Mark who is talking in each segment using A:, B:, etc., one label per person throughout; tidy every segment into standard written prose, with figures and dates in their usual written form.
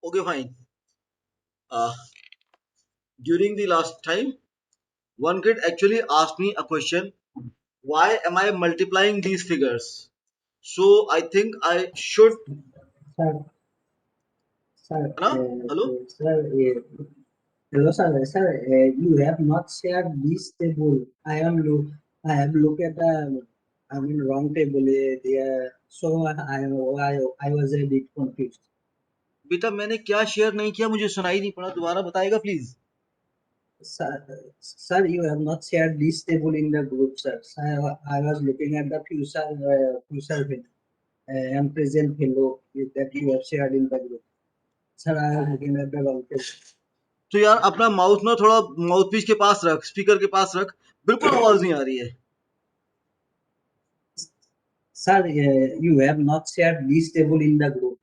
A: Okay, fine. Uh, During the last time, one kid actually asked me a question. Why am I multiplying these figures? So I think I should.
B: Sir, sir,
A: Na? Hello?
B: sir, hello, sir. Sir, you have not shared this table. I have looked at the, I mean, wrong table there. So I was a bit confused.
A: बेटा मैंने क्या share नहीं किया मुझे सुनाई नहीं पड़ा दोबारा बताएगा please.
B: Sir, you have not shared this table in the group, sir. I was looking at the future and present value that you have shared in the group. Sir, I am looking at the wrong table.
A: तो यार अपना mouth ना थोड़ा mouth piece के पास रख speaker के पास रख बिल्कुल आवाज नहीं आ रही है.
B: Sir, you have not shared this table in the group.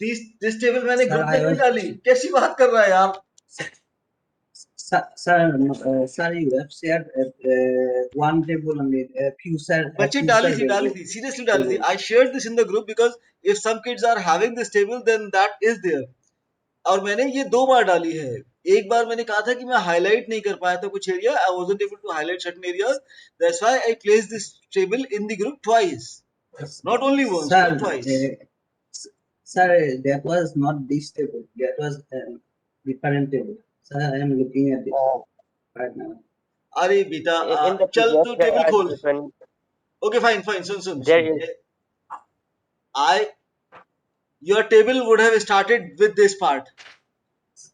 A: This table मैंने
B: Sir,
A: ग्रुप में
B: I
A: नहीं
B: was
A: डाली. कैसी बात कर रहा है यार.
B: sir, you have shared one table only,
A: बच्चे
B: future
A: डाली
B: value
A: थी सीरियसली डाली थी.
B: table.
A: I share this in the group because if some kids are having this table then that is there. और मैंने ये 2 बार डाली है. एक बार मैंने कहा था कि मैं हाईलाइट नहीं कर पाया था कुछ area. I wasn't able to highlight certain areas. That's why I place this table in the group twice. Not only once
B: Sir,
A: but twice.
B: sir, that was not this table. That was different table. Sir, I am looking at it right now.
A: अरे बेटा
C: In the
A: चल
C: PDF
A: तू
C: there
A: table
C: are
A: खोल.
C: different.
A: Okay fine fine soon soon
C: There
A: soon.
C: is
A: I Your table would have started with this part.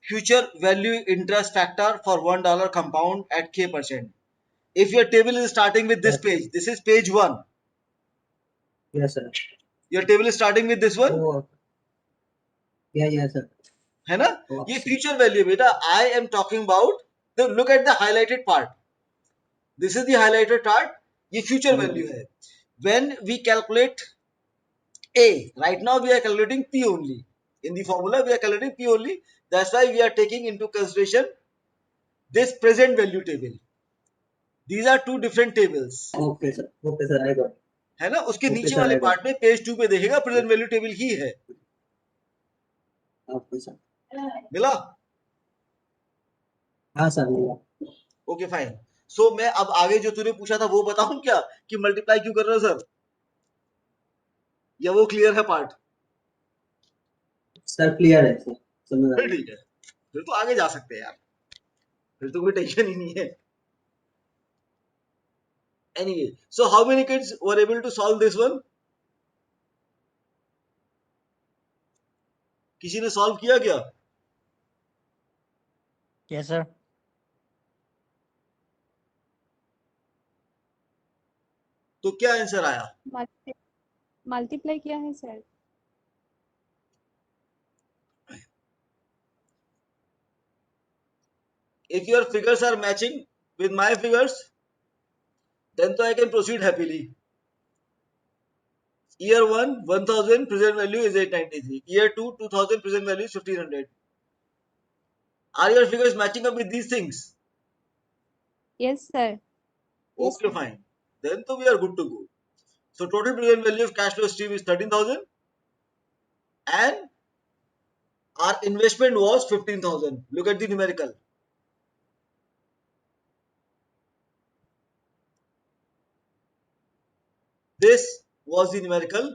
A: Future value interest factor for $1 compound at K%. If your table is starting with this
B: Yes,
A: page, this is page 1.
B: yes, sir.
A: Your table is starting with this one.
B: Oh, yeah, yes, sir.
A: है ना.
B: Oh,
A: ये future value बेटा. I am talking about the look at the highlighted part. This is the highlighted part. ये future value है. When we calculate A, right now we are calculating P only. In the formula we are calculating P only. That's why we are taking into consideration this present value table. These are two different tables.
B: okay, sir. Okay, sir. I got it.
A: है ना. उसके
B: Okay,
A: नीचे
B: sir.
A: वाले
B: I got
A: part में page 2 पे देखेगा
B: it.
A: Present value table ही है.
B: Okay, sir.
A: मिला.
B: हाँ सर.
A: Okay fine. सो मैं अब आगे जो तूने पूछा था वो बताऊं क्या कि मल्टीप्लाई क्यों कर रहे हो सर, या वो क्लियर है पार्ट.
B: सर क्लियर है सर. समझ आ
A: फिर
B: गया.
A: ठीक है. फिर तो आगे जा सकते हैं यार. फिर तो कोई टेंशन ही नहीं है. Anyway so how many kids were able to solve this one. किसी ने सॉल्व किया क्या.
C: yes sir.
A: तो क्या आंसर आया.
D: मल्टीप्लाई किया है sir.
A: If your figures are matching with my figures, then so I can proceed happily. Year 1 1000 present value is 893. Year 2 2000 present value is 1500. Are your figures matching up with these things?
D: Yes sir.
A: Okay, fine. Then so we are good to go. So total present value of cash flow stream is 13,000 and our investment was 15,000. Look at the numerical. This was the numerical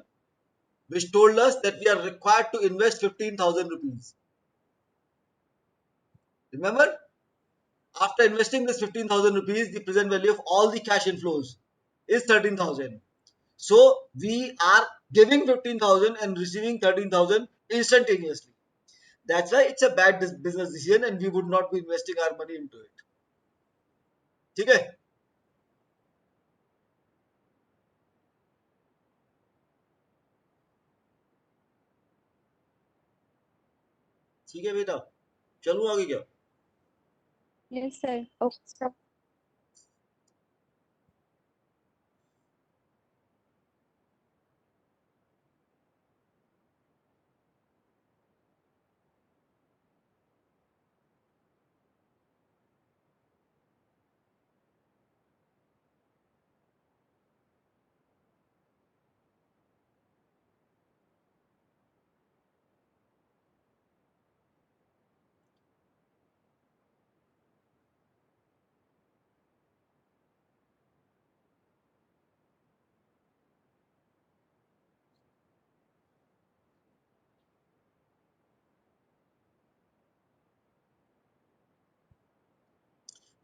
A: which told us that we are required to invest 15,000 rupees. Remember, after investing this 15,000 rupees, the present value of all the cash inflows is 13,000. So we are giving 15,000 and receiving 13,000 instantaneously. That's why it's a bad business decision and we would not be investing our money into it. ठीक है. ठीक है बेटा. चलूं आगे क्या.
D: Yes sir. Okay sir.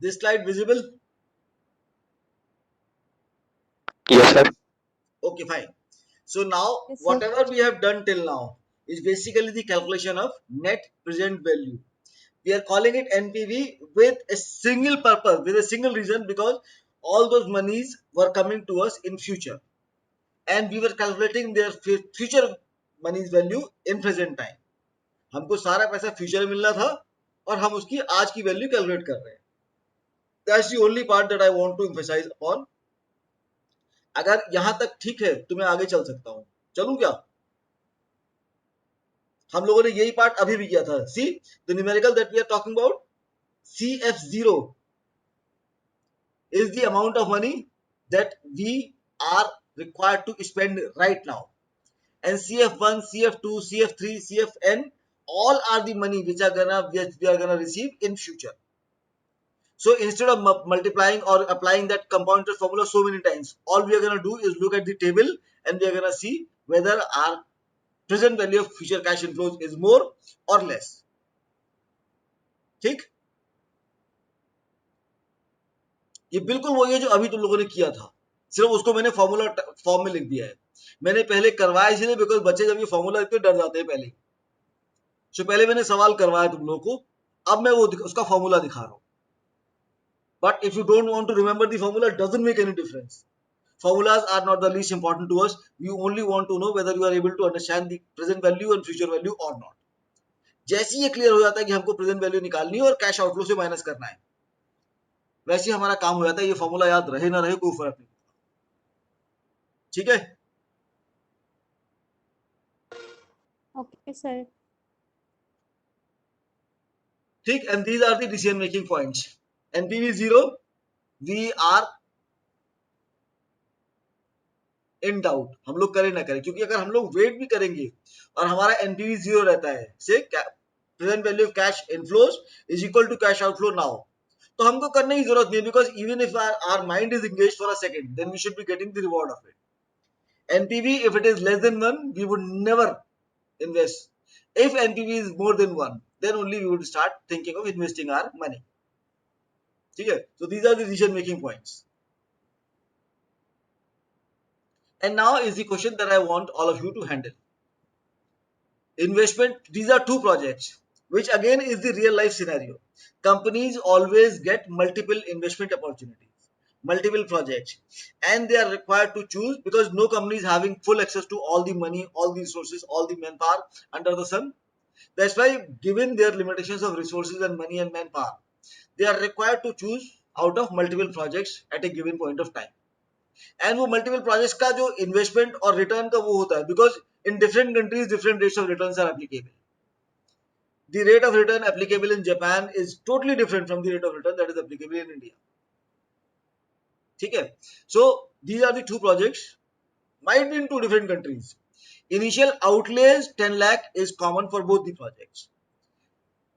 A: This slide visible?
C: Yes, sir.
A: Okay, fine. So now
D: Yes, sir.
A: whatever we have done till now is basically the calculation of net present value. We are calling it NPV with a single purpose, with a single reason, because all those monies were coming to us in future, and we were calculating their future monies value in present time. हमको सारा पैसा future में मिलना था और हम उसकी आज की वैल्यू कैलकुलेट कर रहे हैं. That's the only part that I want to emphasize upon. अगर यहां तक ठीक है तो मैं आगे चल सकता हूं. चलूं क्या? हम लोगों ने यही पार्ट अभी भी किया था. See the numerical that we are talking about, CF0 is the amount of money that we are required to spend right now, and CF1, CF2, CF3, CFN, all are the money which we are gonna receive in future. So instead of multiplying or applying that compound interest formula so many times, all we are gonna do is look at the table and we are gonna see whether our present value of future cash inflows is more or less. ठीक, ये बिल्कुल वही है जो अभी तुम लोगों ने किया था, सिर्फ उसको मैंने फॉर्मूला फॉर्म में लिख दिया है. मैंने पहले करवाया इसलिए बिकॉज बच्चे जब ये फॉर्मूला लिखते डर जाते हैं पहले. सो पहले मैंने सवाल करवाया तुम लोगों को, अब मैं वो उसका फॉर्मूला दिखा रहा हूँ. But if you don't want to remember the formula, doesn't make any difference. Formulas are not the least important to us. We only want to know whether you are able to understand the present value and future value or not. जैसे ही ये clear हो जाता है कि हमको present value निकालनी है और कैश आउटफ्लो से माइनस करना है, वैसे ही हमारा काम हो जाता है. ये फॉर्मूला याद रहे ना रहे कोई फर्क नहीं. ठीक है?
D: Okay, sir.
A: ठीक. And these are the decision making points. NPV 0, we are in doubt, हम लोग करें ना करें, क्योंकि अगर हम लोग वेट भी करेंगे और हमारा एनपीवी 0 रहता है, से present value of cash inflows is equal to cash outflow now, तो हमको करने की जरूरत नहीं है. Because even if our mind is engaged for a second, then we should be getting the reward of it. NPV, if it is less than 1, we would never invest. If NPV is more than 1, then only we would start thinking of investing our money. Okay? So these are the decision making points. And now is the question that I want all of you to handle. Investment, these are two projects, which again is the real life scenario. Companies always get multiple investment opportunities, multiple projects, and they are required to choose, because no company is having full access to all the money, all the resources, all the manpower under the sun. That's why, given their limitations of resources and money and manpower, they are required to choose out of multiple projects at a given point of time. And वो multiple projects का जो investment और return का वो होता है, because in different countries different rates of returns are applicable. The rate of return applicable in Japan is totally different from the rate of return that is applicable in India. ठीक है? So these are the two projects, might be in two different countries. Initial outlays 10 lakh is common for both the projects.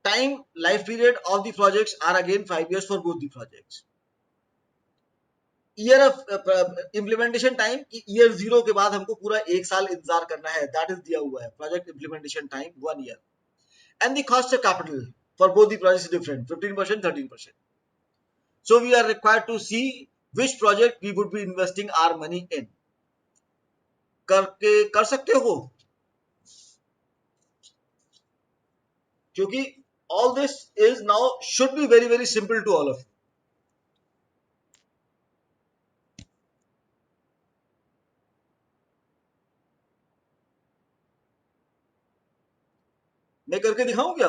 A: Time life period of the projects are again 5 years for both the projects. Year of implementation time, year 0 के बाद हमको पूरा 1 साल इंतजार करना है, that is दिया हुआ है. Project implementation time 1 year. And the cost of capital for both the projects different, 15%, 13%. So we are required to see which project we would be investing our money in. करके कर सकते हो, क्योंकि all this is now should be very very simple to all of you. मैं करके दिखाऊं क्या,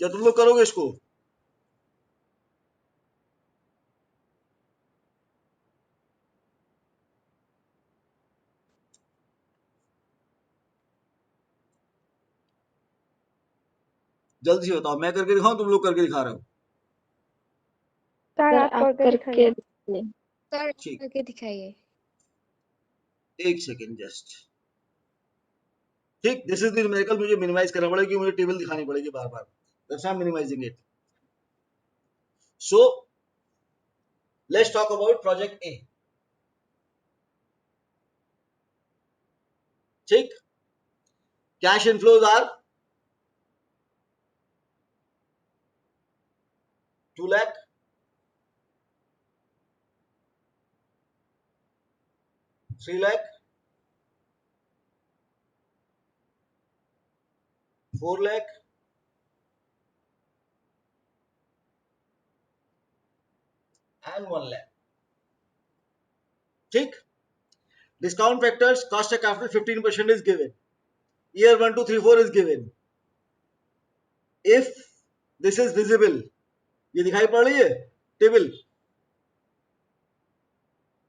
A: या तुम लोग करोगे इसको? जल्दी से बताओ, मैं करके दिखाऊं, तुम लोग करके दिखा रहे हो?
D: सर,
E: सर
D: आप
E: आप
D: करके
E: करके
D: दिखाइए.
E: सर
A: ठीक,
E: करके दिखाइए.
A: एक सेकेंड जस्ट. ठीक, दिस इज द न्यूमेरिकल. मुझे मिनिमाइज करना पड़ेगा क्योंकि मुझे टेबल दिखानी पड़ेगी बार बार. That's why I am minimising it. So let's talk about project A. ठीक, cash inflows are 2 lakh. 3 lakh, 4 lakh, and 1 lakh. ठीक. Discount factors, cost of capital 15% is given. Year 1, 2, 3, 4 is given. If this is visible, ये दिखाई पड़ रही है table?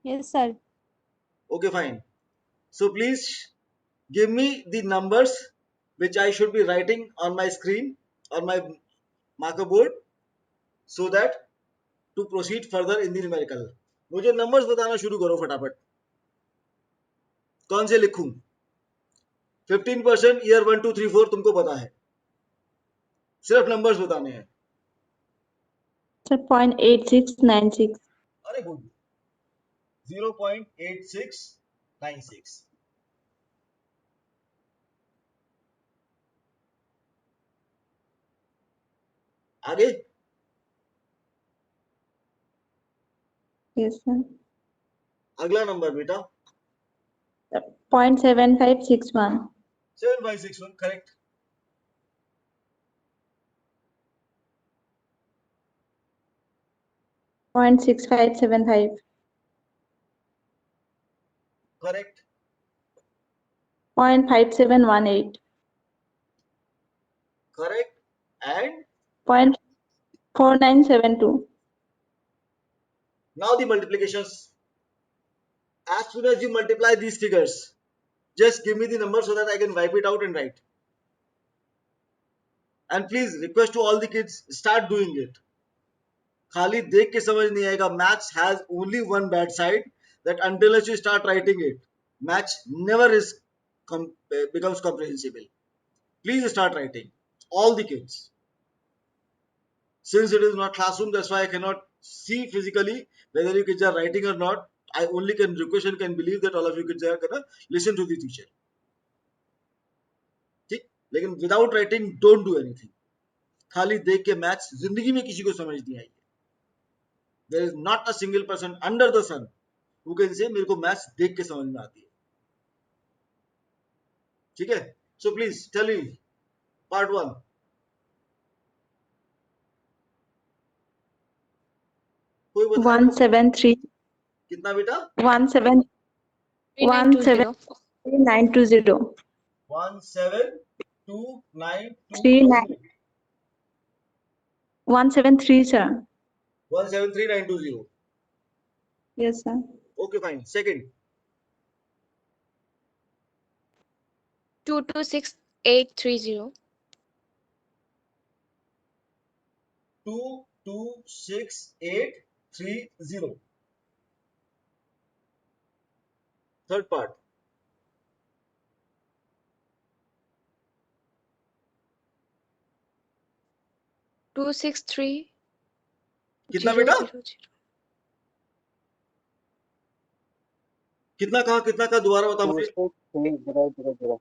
D: Yes, sir.
A: Okay, fine. So please give me the numbers which I should be writing on my screen, on my marker board, so that to proceed further in the numerical. मुझे numbers बताना शुरू करो फटाफट. कौन से लिखूं? 15% year 1, 2, 3, 4 तुमको पता है, सिर्फ नंबर्स बताने हैं.
D: Sir, 0.8696.
A: अरे गुड. 0.8696. आगे.
D: Yes, sir.
A: अगला नंबर बेटा
D: 0.7561.
A: 7561. Correct.
D: 0.6575.
A: Correct.
D: 0.5718.
A: Correct. And
D: 0.4972.
A: now the multiplications. As soon as you multiply these figures, just give me the number so that I can wipe it out and write. And please request to all the kids, start doing it. खाली देख के समझ नहीं आएगा. Maths has only one bad side, that until you start writing it, maths never becomes comprehensible. Please start writing, all the kids. Since it is not classroom, that's why I cannot see physically whether you kids are writing or not. I only can request and can believe that all of you kids are gonna listen to the teacher. ठीक. लेकिन without writing, don't do anything. खाली देख के maths जिंदगी में किसी को समझ नहीं आई. There is not a single person under the sun who can say मेरे को मैथ्स देख के समझ में आती है. ठीक है. So please tell me part 1. कोई बता.
D: 173.
A: कितना बेटा?
D: 173,920.
A: 172,920.
D: 173, sir.
A: 173,920.
D: Yes, sir.
A: Okay, fine. Second.
E: 226830.
A: 226830. Third part.
E: 263.
A: कितना बेटा? कितना कहा दोबारा बता मुझे.
C: 263,000.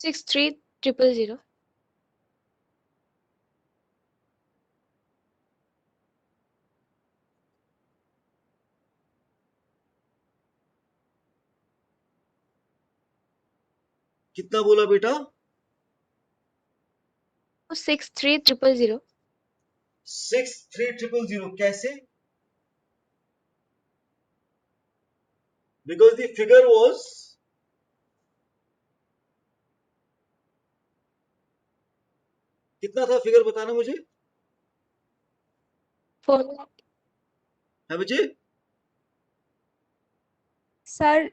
E: 263,000.
A: कितना बोला बेटा?
E: 263,000.
A: 63,000. कैसे? Because the figure was कितना था फिगर बताना मुझे.
E: 4 lakh.
A: है बच्चे?
F: Sir,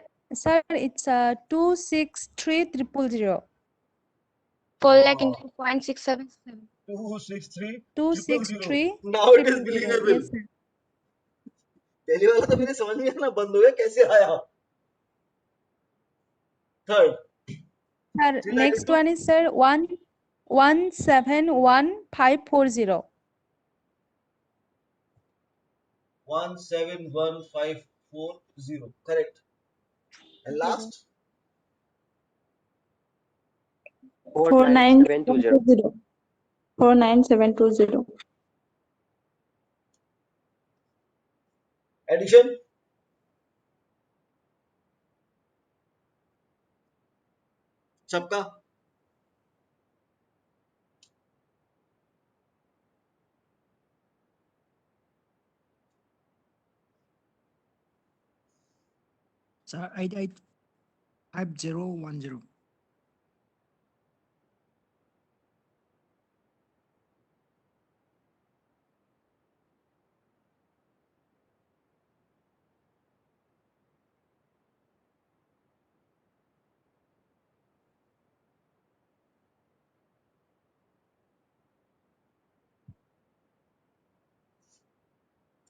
F: it's 263,000.
E: 4 lakh into 0.677.
A: 263,000.
F: 263.
A: Now it is believable.
F: Yes, sir.
A: पहले वाला तो मेरे समझ में आना बंद हो गया, कैसे आया? Third.
F: Sir, next one is, sir, 171,540.
A: 171,540. Correct. And last
C: 49720.
D: 49720.
A: addition. सबका
G: Sir, 885010.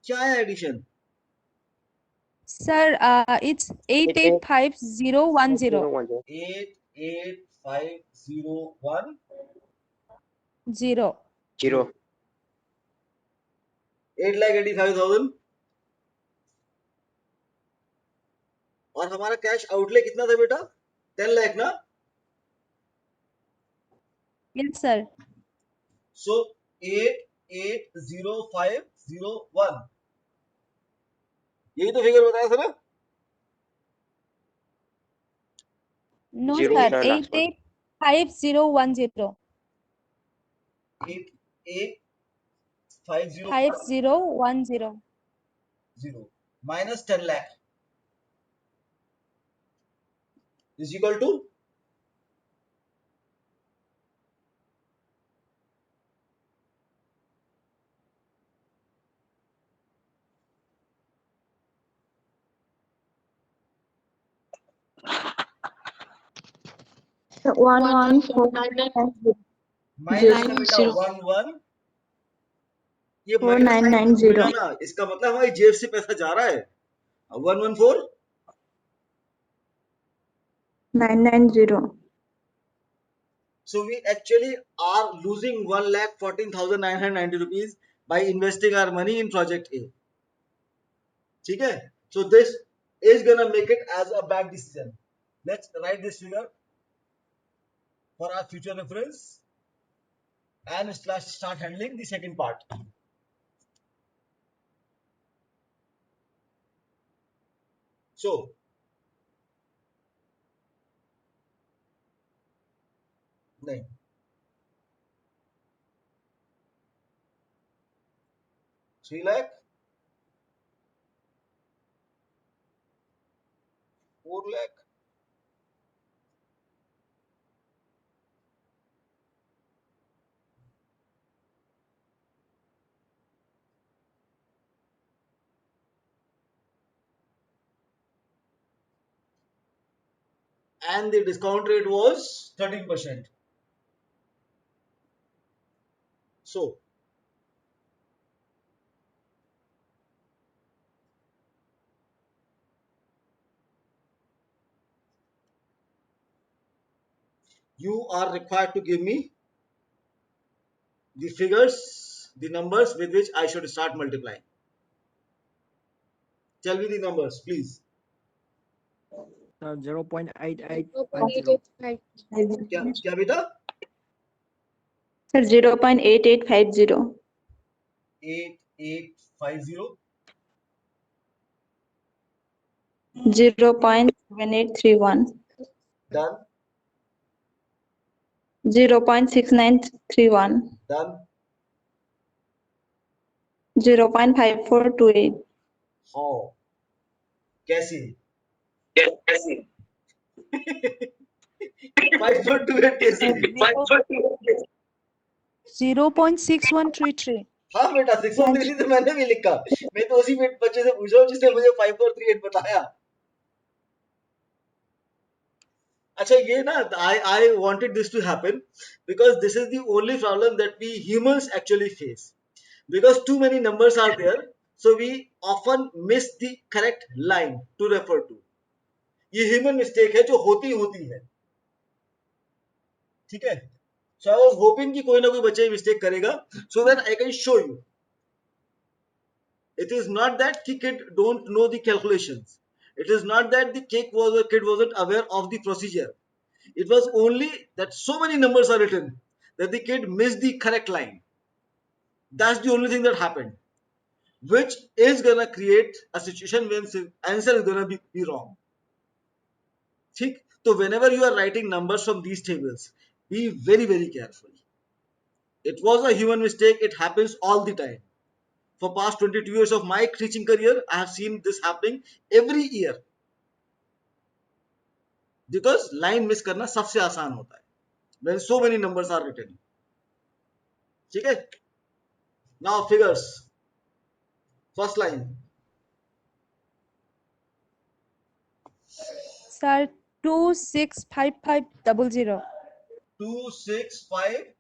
A: क्या है एडिशन?
F: Sir, it's 885010.
C: 010.
A: 88501
F: Zero.
C: 0.
A: 8,85,000 और हमारा कैश आउटले कितना था बेटा? 10 लाख ना?
F: Yes, sir.
A: सो 880501 यही तो फिगर बताया था ना?
F: No,
C: Zero,
F: sir.
C: sir, last one.
F: 885010.
A: 88501
F: 5010.
A: minus 10 lakh is equal to
D: One one four
A: minus का
D: Zero.
A: बेटा 11 ये
D: Four
A: minus
D: nine
A: sign
D: nine
A: घूमेगा
D: zero.
A: ना, इसका मतलब हमारी जेब से पैसा जा रहा है. 114
D: 990.
A: so we actually are losing 1,14,990 rupees by investing our money in project A. ठीक है? So this is gonna make it as a bad decision. Let's write this figure for our future reference and start handling the second part. So नहीं 3 lakh 4 lakh and the discount rate was 13%. So you are required to give me the figures, the numbers with which I should start multiplying. Tell me the numbers, please.
G: Sir, 0.8850.
E: 0.8850.
A: क्या बेटा?
D: Sir, 0.8850.
A: 8850
D: 0.7831.
A: done,
D: 0.6931.
A: done.
D: 0.5428.
A: How? कैसे? 5.28 कैसे?
F: 0.6133.
A: हाँ बेटा 613 तो मैंने भी लिखा. मैं तो उसी बच्चे से पूछ रहा हूँ जिसने मुझे 5438 बताया. अच्छा ये ना I wanted this to happen because this is the only problem that we humans actually face. Because too many numbers are there, so we often miss the correct line to refer to. ये human mistake है जो होती है. ठीक है? So I was hoping कि कोई ना कोई बच्चा ये mistake करेगा so that I can show you. It is not that the kid don't know the calculations. It is not that the kid wasn't aware of the procedure. It was only that so many numbers are written that the kid missed the correct line. That's the only thing that happened, which is gonna create a situation when answer is gonna be wrong. ठीक? So whenever you are writing numbers from these tables, be very careful. It was a human mistake. It happens all the time. For past 22 years of my teaching career, I have seen this happening every year. Because line miss करना सबसे आसान होता है when so many numbers are written. ठीक है? Now figures. First line.
F: Sir, 265500.
A: 265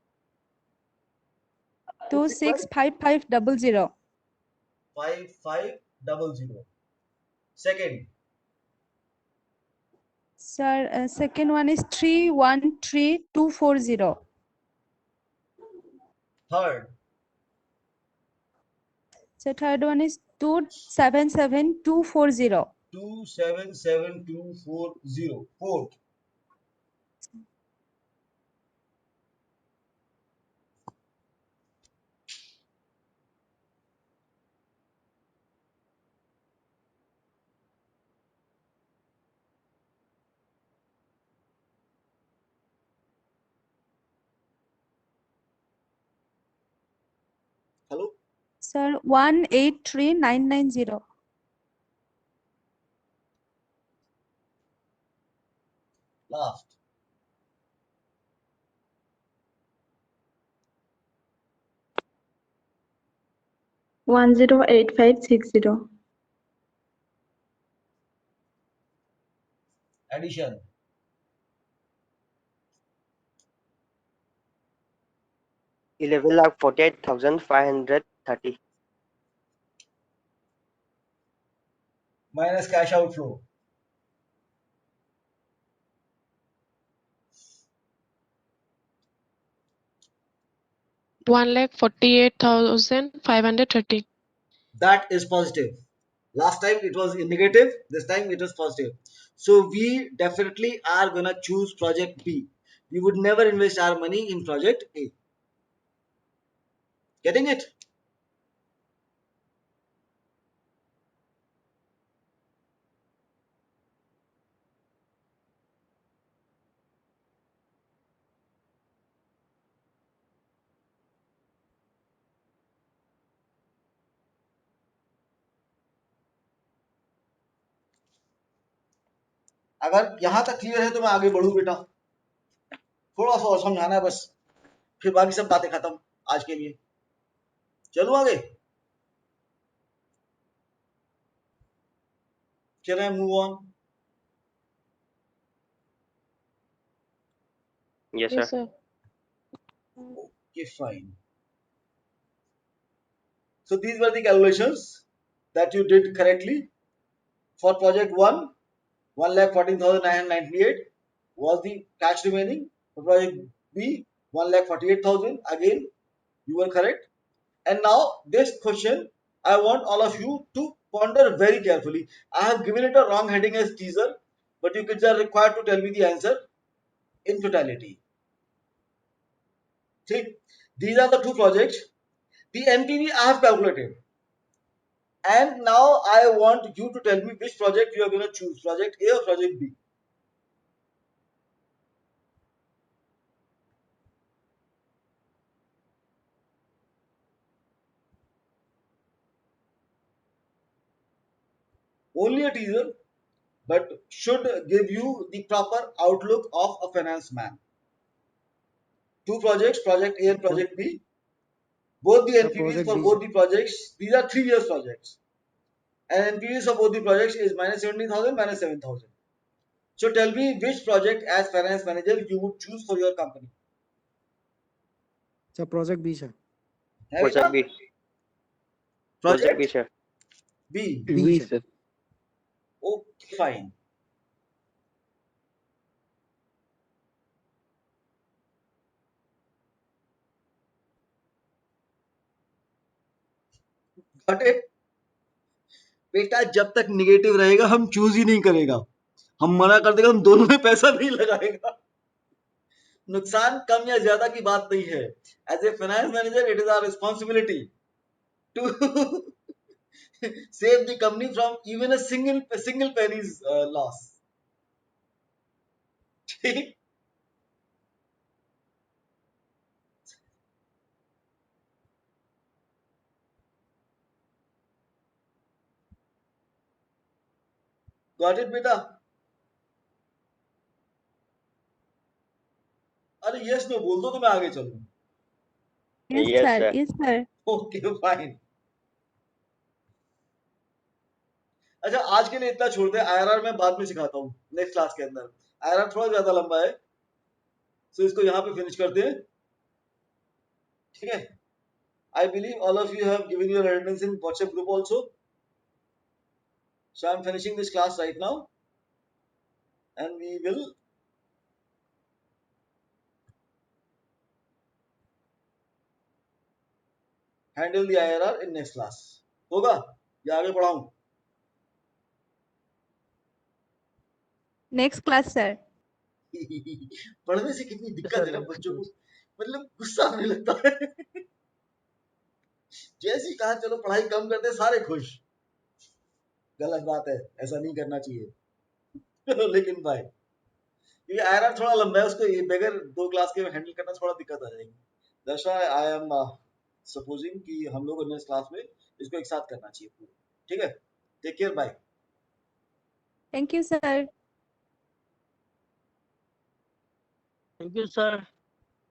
F: 2655500.
A: 5500. Second.
F: Sir, second one is 313240.
A: Third.
F: So third one is 277240.
A: 277240. Fourth. Hello?
F: Sir, 183990.
A: Last.
D: One zero eight five six zero.
A: Addition.
C: Eleven lakh 48,530.
A: Minus cash outflow.
E: One lakh 48,530.
A: That is positive. Last time it was in negative, this time it is positive. So we definitely are gonna choose project B. We would never invest our money in project A. Getting it? अगर यहां तक clear है तो मैं आगे बढ़ू बेटा, थोड़ा सा और समझाना है बस, फिर बाकी सब बातें खत्म आज के लिए. चलूं आगे? Can I move on?
C: Yes,
E: Yes,
C: sir.
E: sir.
A: Okay, fine. So these were the calculations that you did correctly. For project 1, 1,14,998 was the cash remaining. For project B, 1,48,000. Again, you were correct. And now this question, I want all of you to ponder very carefully. I have given it a wrong heading as teaser, but you kids are required to tell me the answer in totality. See, these are the two projects. The NPV I have calculated. And now I want you to tell me which project you are going to choose, project A or project B. Only a teaser, but should give you the proper outlook of a finance man. Two projects, project A and project B. Both the
G: The
A: NPVs
G: project
A: for
G: B,
A: both the projects, these are 3 years projects. And NPVs of both the projects is minus 17,000, minus 7,000. So tell me which project as finance manager you would choose for your company.
G: sir, project B, sir.
A: है
C: Project
A: बेटा?
C: B. Project B,
A: Project
C: sir.
A: B.
G: B, sir.
A: Okay, fine. Got it? बेटा जब तक negative रहेगा हम choose ही नहीं करेगा, हम मना कर देगा, हम दोनों में पैसा नहीं लगाएगा। नुकसान कम या ज्यादा की बात नहीं है। As a finance manager it is our responsibility to save the company from even a single penny's loss. ठीक? Got it बेटा? अरे यस नो बोल दो तो मैं आगे चलूं।
F: Yes,
C: Yes,
F: sir.
C: sir.
F: Yes, sir.
A: Okay fine. अच्छा आज के लिए इतना छोड़ते हैं, आईआरआर मैं बाद में सिखाता हूँ नेक्स्ट क्लास के अंदर। आईआरआर थोड़ा ज्यादा लंबा है, सो इसको यहाँ पे फिनिश करते हैं, ठीक है। I believe all of you have given your attendance in WhatsApp group also. So I'm finishing this class right now, and we will handle the IRR in next class. होगा या आगे बढ़ाऊं?
F: Next class, sir.
A: पढ़ने से कितनी दिक्कत है ना बच्चों को, मतलब गुस्सा आने लगता है। जैसे ही कहा चलो पढ़ाई कम करते हैं, सारे खुश। गलत बात है, ऐसा नहीं करना चाहिए। लेकिन भाई ये आईआरआर थोड़ा लंबा है, उसको ये बगैर 2 क्लास के हैंडल करना थोड़ा दिक्कत आ जाएगी। That's why I M supposing कि हम लोग नेक्स्ट क्लास में इसको एक साथ करना चाहिए पूरा, ठीक है। Take care, bye.
F: Thank you, sir.
G: Thank you, sir.